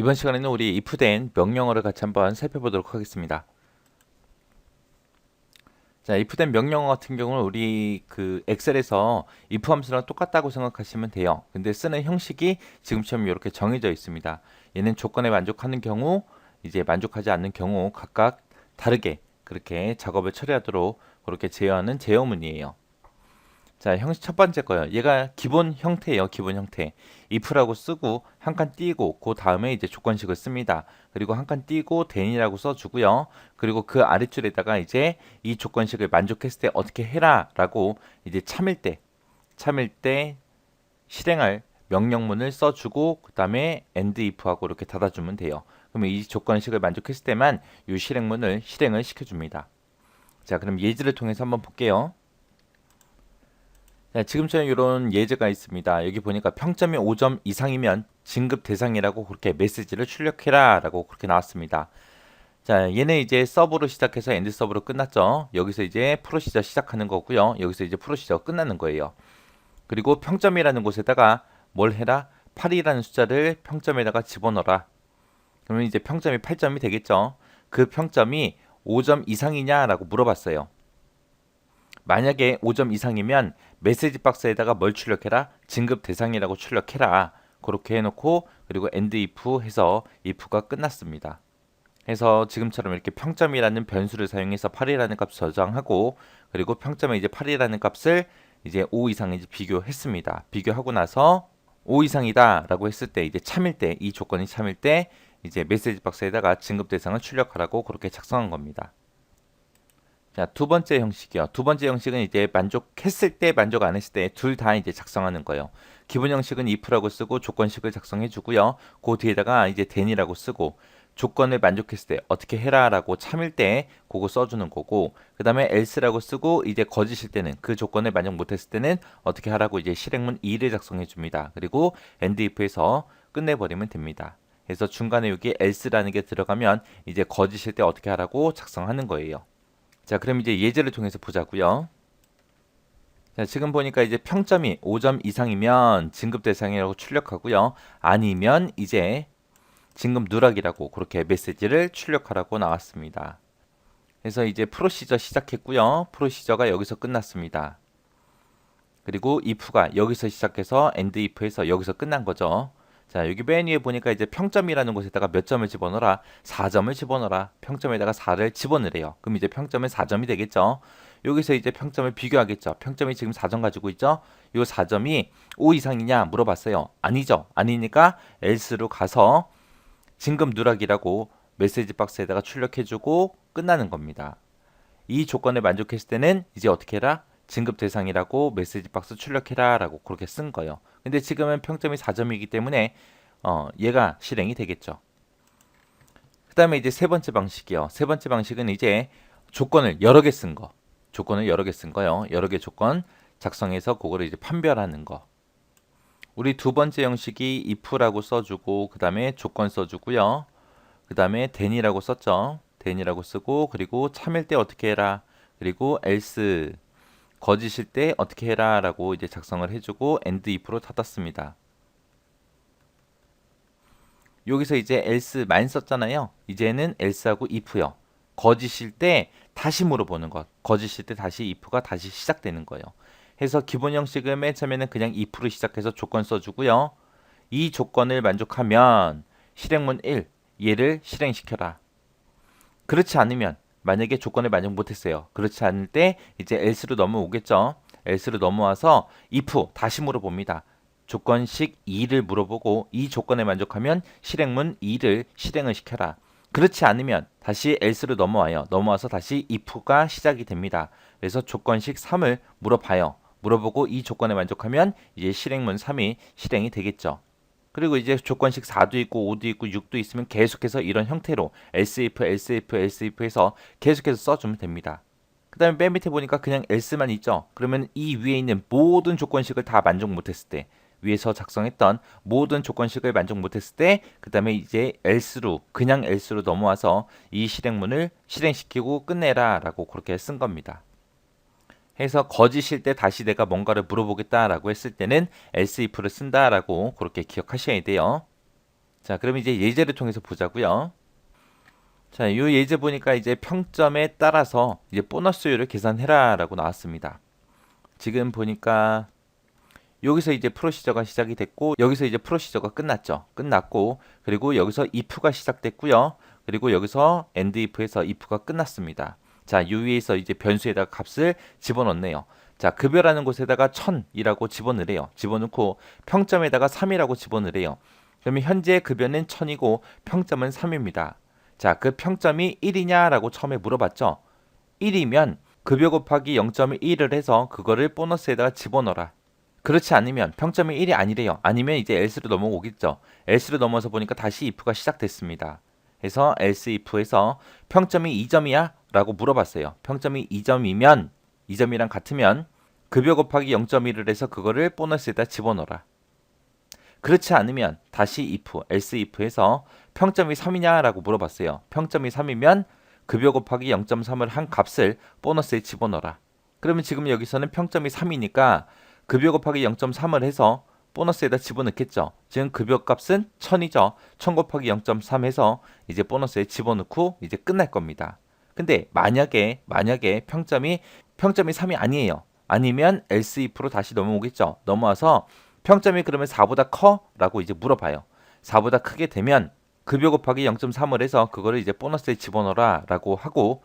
이번 시간에는 우리 if된 명령어를 같이 한번 살펴보도록 하겠습니다. 자, if된 명령어 같은 경우는 우리 그 엑셀에서 if 함수랑 똑같다고 생각하시면 돼요. 근데 쓰는 형식이 지금처럼 이렇게 정해져 있습니다. 얘는 조건에 만족하는 경우, 이제 만족하지 않는 경우 각각 다르게 그렇게 작업을 처리하도록 그렇게 제어하는 제어문이에요. 자, 형식 첫 번째 거요. 얘가 기본 형태예요. 기본 형태. if라고 쓰고 한 칸 띄고 그 다음에 이제 조건식을 씁니다. 그리고 한 칸 띄고 then이라고 써주고요. 그리고 그 아랫줄에다가 이제 이 조건식을 만족했을 때 어떻게 해라라고 이제 참일 때 실행할 명령문을 써주고 그 다음에 end if하고 이렇게 닫아주면 돼요. 그러면 이 조건식을 만족했을 때만 이 실행을 시켜줍니다. 자, 그럼 예제를 통해서 한번 볼게요. 네, 지금처럼 이런 예제가 있습니다. 여기 보니까 평점이 5점 이상이면 진급 대상이라고 그렇게 메시지를 출력해라 라고 그렇게 나왔습니다. 자, 얘는 이제 서브로 시작해서 엔드 서브로 끝났죠. 여기서 이제 프로시저 시작하는 거고요. 여기서 이제 프로시저 끝나는 거예요. 그리고 평점이라는 곳에다가 뭘 해라? 8이라는 숫자를 평점에다가 집어넣어라. 그러면 이제 평점이 8점이 되겠죠. 그 평점이 5점 이상이냐라고 물어봤어요. 만약에 5점 이상이면 메시지 박스에다가 뭘 출력해라? 진급 대상이라고 출력해라. 그렇게 해놓고 그리고 end if 해서 if가 끝났습니다. 해서 지금처럼 이렇게 평점이라는 변수를 사용해서 8이라는 값 저장하고 그리고 평점에 이제 8이라는 값을 이제 5 이상인지 비교했습니다. 비교하고 나서 5 이상이다 라고 했을 때 이제 참일 때 이 조건이 참일 때 이제 메시지 박스에다가 진급 대상을 출력하라고 그렇게 작성한 겁니다. 자, 두 번째 형식이요. 두 번째 형식은 이제 만족했을 때, 만족 안 했을 때 둘 다 이제 작성하는 거예요. 기본 형식은 if라고 쓰고 조건식을 작성해 주고요. 그 뒤에다가 이제 then이라고 쓰고 조건을 만족했을 때 어떻게 해라라고 참일 때 그거 써주는 거고 그 다음에 else라고 쓰고 이제 거짓일 때는 그 조건을 만족 못했을 때는 어떻게 하라고 이제 실행문 2를 작성해 줍니다. 그리고 end if에서 끝내버리면 됩니다. 그래서 중간에 여기 else라는 게 들어가면 이제 거짓일 때 어떻게 하라고 작성하는 거예요. 자, 그럼 이제 예제를 통해서 보자고요. 자, 지금 보니까 이제 평점이 5점 이상이면 진급 대상이라고 출력하고요. 아니면 이제 진급 누락이라고 그렇게 메시지를 출력하라고 나왔습니다. 그래서 이제 프로시저 시작했고요. 프로시저가 여기서 끝났습니다. 그리고 if가 여기서 시작해서 end if에서 여기서 끝난 거죠. 자, 여기 맨 위에 보니까 이제 평점이라는 곳에다가 몇 점을 집어넣어라? 4점을 집어넣어라. 평점에다가 4를 집어넣으래요. 그럼 이제 평점은 4점이 되겠죠. 여기서 이제 평점을 비교하겠죠. 평점이 지금 4점 가지고 있죠. 이 4점이 5 이상이냐 물어봤어요. 아니죠. 아니니까 else로 가서 진급 누락이라고 메시지 박스에다가 출력해주고 끝나는 겁니다. 이 조건에 만족했을 때는 이제 어떻게 해라? 진급 대상이라고 메시지 박스 출력해라 라고 그렇게 쓴 거예요. 근데 지금은 평점이 4점이기 때문에 얘가 실행이 되겠죠. 그 다음에 이제 세 번째 방식이요. 세 번째 방식은 이제 조건을 여러 개 쓴 거. 조건을 여러 개 쓴 거요. 여러 개 조건 작성해서 그거를 이제 판별하는 거. 우리 두 번째 형식이 if라고 써주고 그 다음에 조건 써주고요. 그 다음에 then이라고 썼죠. then이라고 쓰고 그리고 참일 때 어떻게 해라. 그리고 else 거짓일 때 어떻게 해라 라고 이제 작성을 해주고 end if로 닫았습니다. 여기서 이제 else만 썼잖아요. 이제는 else하고 if요. 거짓일 때 다시 물어보는 것. 거짓일 때 다시 if가 다시 시작되는 거예요. 해서 기본 형식을 맨 처음에는 그냥 if로 시작해서 조건 써주고요. 이 조건을 만족하면 실행문 1, 얘를 실행시켜라. 그렇지 않으면 만약에 조건을 만족 못했어요. 그렇지 않을 때 이제 else로 넘어오겠죠. else로 넘어와서 if 다시 물어봅니다. 조건식 2를 물어보고 이 조건에 만족하면 실행문 2를 실행을 시켜라. 그렇지 않으면 다시 else로 넘어와요. 넘어와서 다시 if가 시작이 됩니다. 그래서 조건식 3을 물어봐요. 물어보고 이 조건에 만족하면 이제 실행문 3이 실행이 되겠죠. 그리고 이제 조건식 4도 있고 5도 있고 6도 있으면 계속해서 이런 형태로 else if, else if, else if 해서 계속해서 써주면 됩니다. 그 다음에 맨 밑에 보니까 그냥 else만 있죠. 그러면 이 위에 있는 모든 조건식을 다 만족 못했을 때 위에서 작성했던 모든 조건식을 만족 못했을 때 그 다음에 이제 else로 그냥 else로 넘어와서 이 실행문을 실행시키고 끝내라 라고 그렇게 쓴 겁니다. 해서 거짓일 때 다시 내가 뭔가를 물어보겠다라고 했을 때는 else if를 쓴다라고 그렇게 기억하셔야 돼요. 자, 그럼 이제 예제를 통해서 보자고요. 자, 이 예제 보니까 이제 평점에 따라서 이제 보너스율을 계산해라라고 나왔습니다. 지금 보니까 여기서 이제 프로시저가 시작이 됐고 여기서 이제 프로시저가 끝났죠. 끝났고 그리고 여기서 if가 시작됐고요. 그리고 여기서 end if에서 if가 끝났습니다. 자, 이 위에서 이제 변수에다가 값을 집어넣네요. 자, 급여라는 곳에다가 1000이라고 집어넣으래요. 집어넣고 평점에다가 3이라고 집어넣으래요. 그러면 현재 급여는 1000이고 평점은 3입니다. 자, 그 평점이 1이냐라고 처음에 물어봤죠. 1이면 급여 곱하기 0.1을 해서 그거를 보너스에다가 집어넣어라. 그렇지 않으면 평점이 1이 아니래요. 아니면 이제 else로 넘어오겠죠. else로 넘어서 보니까 다시 if가 시작됐습니다. 그래서 else if에서 평점이 2점이야? 라고 물어봤어요. 평점이 2점이면 2점이랑 같으면 급여 곱하기 0.1을 해서 그거를 보너스에다 집어넣어라. 그렇지 않으면 다시 if, else if에서 평점이 3이냐? 라고 물어봤어요. 평점이 3이면 급여 곱하기 0.3을 한 값을 보너스에 집어넣어라. 그러면 지금 여기서는 평점이 3이니까 급여 곱하기 0.3을 해서 보너스에다 집어넣겠죠. 지금 급여 값은 1000이죠. 1000 곱하기 0.3 해서 이제 보너스에 집어넣고 이제 끝날 겁니다. 근데 만약에 평점이 3이 아니에요. 아니면 else if로 다시 넘어오겠죠. 넘어와서 평점이 그러면 4보다 커? 라고 이제 물어봐요. 4보다 크게 되면 급여 곱하기 0.3을 해서 그거를 이제 보너스에 집어넣어라 라고 하고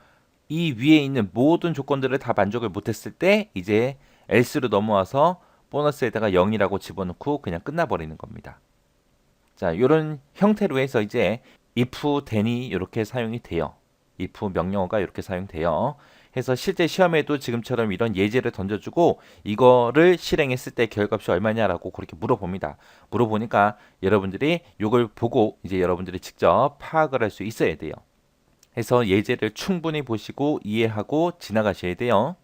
이 위에 있는 모든 조건들을 다 만족을 못했을 때 이제 else로 넘어와서 보너스에다가 0이라고 집어넣고 그냥 끝나버리는 겁니다. 자, 이런 형태로 해서 이제 if, then이 이렇게 사용이 돼요. if 명령어가 이렇게 사용돼요. 해서 실제 시험에도 지금처럼 이런 예제를 던져주고 이거를 실행했을 때 결과값이 얼마냐라고 그렇게 물어봅니다. 물어보니까 여러분들이 이걸 보고 이제 여러분들이 직접 파악을 할 수 있어야 돼요. 해서 예제를 충분히 보시고 이해하고 지나가셔야 돼요.